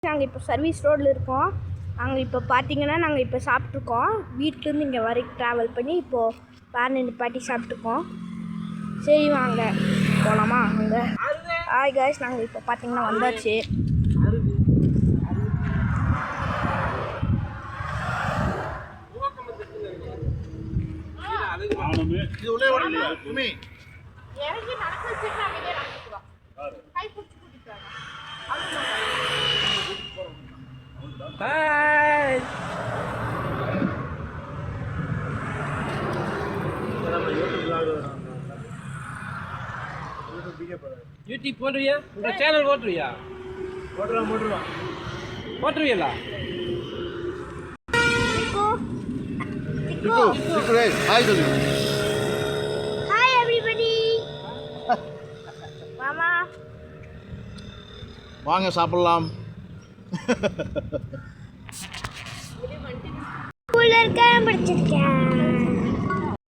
நாங்கள் இப்போ சர்வீஸ் ரோடில் இருக்கோம். நாங்கள் இப்போ பார்த்தீங்கன்னா நாங்கள் இப்போ சாப்பிட்ருக்கோம். வீட்டிலேருந்து இங்கே வரைக்கும் ட்ராவல் பண்ணி இப்போது வேன் நிப்பாட்டி சாப்பிட்ருக்கோம். சரி வாங்க போகலாமா? அங்கே ஹாய் காய்ஸ், நாங்கள் இப்போ பார்த்தீங்கன்னா வந்தாச்சு. யூடியூப் போடுறியா? உங்க சேனல் போடுறியா? போட்டுருவீங்களா? Hi everybody. மாமா வாங்க சாப்பிடலாம். கூலர் கேம் படிச்சிருக்கேன்.